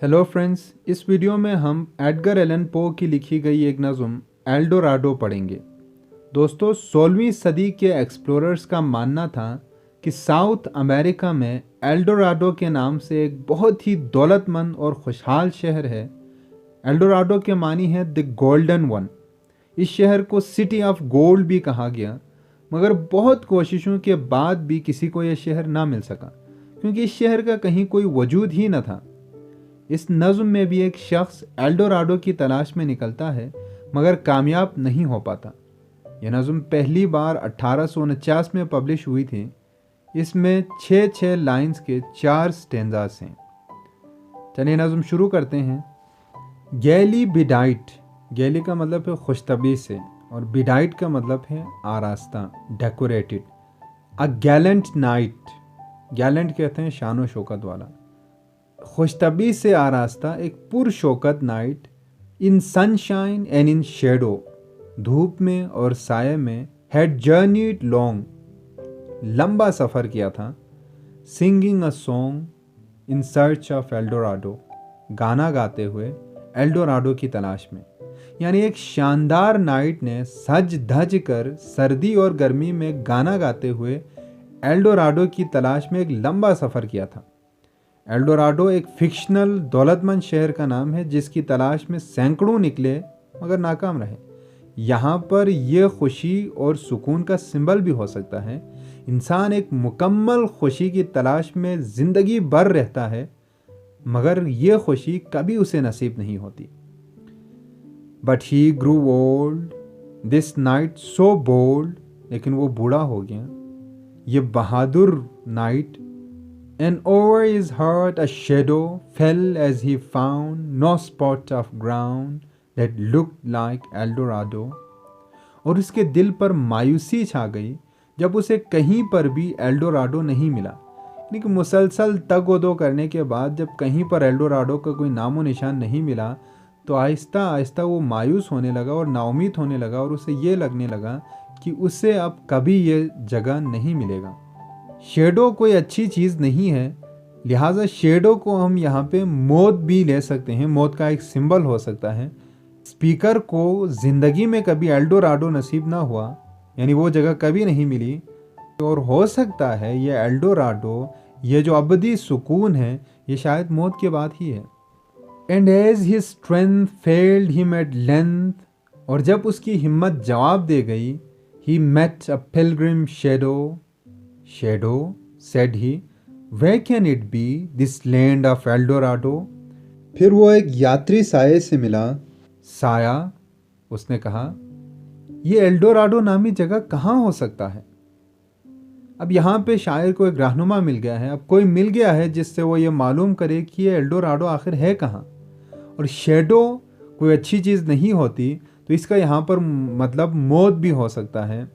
Hello friends, इस video में हम एडगर एलन पो की लिखी गई एक नज़म एल डोराडो पढ़ेंगे। दोस्तों, 16वीं सदी के एक्सप्लोरर्स का मानना था कि साउथ अमेरिका में एल डोराडो के नाम से एक बहुत ही दौलतमंद और खुशहाल शहर है। एल डोराडो के मानी है द गोल्डन वन। इस शहर को सिटी ऑफ गोल्ड भी कहा गया, मगर बहुत कोशिशों के बाद भी किसी को यह शहर ना मिल सका, क्योंकि इस शहर का कहीं कोई वजूद ही न था। इस नज़्म में भी एक शख्स एल डोराडो की तलाश में निकलता है, मगर कामयाब नहीं हो पाता। यह नज़्म पहली बार 1849 में पब्लिश हुई थी। इसमें 6 लाइंस के 4 स्टेंजास हैं। चलिए नज़्म शुरू करते हैं। गैली बिडाइट, गैली का मतलब है खुशतबी से, और बिडाइट का मतलब है आरास्ता, decorated. A gallant knight, gallant कहते हैं शानो शौकत वाला। खुशतबी से आरास्ता एक पुरशौकत knight, in sunshine and in shadow, धूप में और साये में, हैड जर्नीड लॉन्ग, लंबा सफ़र किया था। Singing a song in search of L Dorado, गाना गाते हुए एल डोराडो की तलाश में। यानी एक शानदार नाइट ने सज धज कर सर्दी और गर्मी में गाना गाते हुए एल डोराडो की तलाश में एक लंबा सफ़र किया था। एल डोराडो एक फिक्शनल दौलतमंद शहर का नाम है जिसकी तलाश में सैकड़ों निकले मगर नाकाम रहे। यहाँ पर यह खुशी और सुकून का सिंबल भी हो सकता है। इंसान एक मुकम्मल खुशी की तलाश में ज़िंदगी भर रहता है, मगर यह खुशी कभी उसे नसीब नहीं होती। But he grew old this knight so bold, लेकिन वो बूढ़ा हो गया। ये बहादुर knight, and over his heart a shadow fell as he found no spot of ground that looked like El Dorado। और उसके दिल पर मायूसी छा गई जब उसे कहीं पर भी एल डोराडो नहीं मिला। लेकिन मुसलसल तग-ओ-दो करने के बाद जब कहीं पर एल डोराडो का कोई नामो निशान नहीं मिला, तो आहिस्ता आहिस्ता वो मायूस होने लगा और नाउमीद होने लगा, और उसे ये लगने लगा कि उसे अब कभी ये जगह नहीं मिलेगा। शेडो कोई अच्छी चीज़ नहीं है, लिहाजा शेडो को हम यहाँ पे मौत भी ले सकते हैं, मौत का एक सिंबल हो सकता है। स्पीकर को ज़िंदगी में कभी एल डोराडो नसीब ना हुआ, यानी वो जगह कभी नहीं मिली, और हो सकता है ये एल डोराडो, ये जो अबदी सुकून है, ये शायद मौत के बाद ही है। And as his strength failed him at length, और जब उसकी हिम्मत जवाब दे गई, he met a pilgrim shadow. Shadow, said he, where can it be, this land of El Dorado? फिर वो एक यात्री साये से मिला। साया, उसने कहा, ये एल डोराडो नामी जगह कहाँ हो सकता है? अब यहाँ पे शायर को एक रहनुमा मिल गया है, अब कोई मिल गया है जिससे वो ये मालूम करे कि ये एल डोराडो आखिर है कहाँ। और शेडो कोई अच्छी चीज़ नहीं होती, तो इसका यहाँ पर मतलब मौत भी हो सकता है।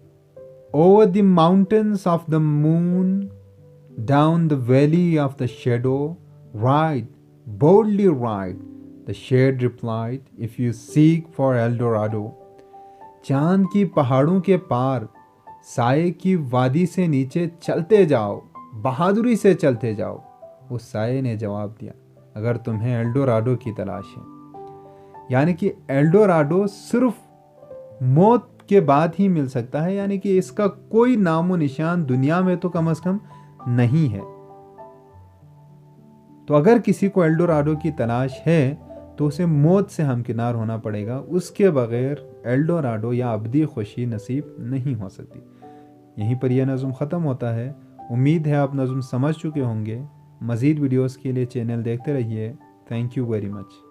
Over the mountains of the moon, down the valley of the shadow, ride, boldly ride, the shade replied, if you seek for El Dorado। चांद की पहाड़ों के पार, साये की वादी से नीचे चलते जाओ, बहादुरी से चलते जाओ। उस साये ने जवाब दिया, अगर तुम्हें एल डोराडो की तलाश है। यानी कि एल डोराडो सिर्फ मौत के बाद ही मिल सकता है, यानी कि इसका कोई नामो निशान दुनिया में तो कम से कम नहीं है। तो अगर किसी को एल डोराडो की तलाश है तो उसे मौत से हमकिनार होना पड़ेगा, उसके बगैर एल डोराडो या अबदी खुशी नसीब नहीं हो सकती। यहीं पर यह नज़्म ख़त्म होता है। उम्मीद है आप नज़्म समझ चुके होंगे। मज़ीद वीडियोस के लिए चैनल देखते रहिए। Thank you very much.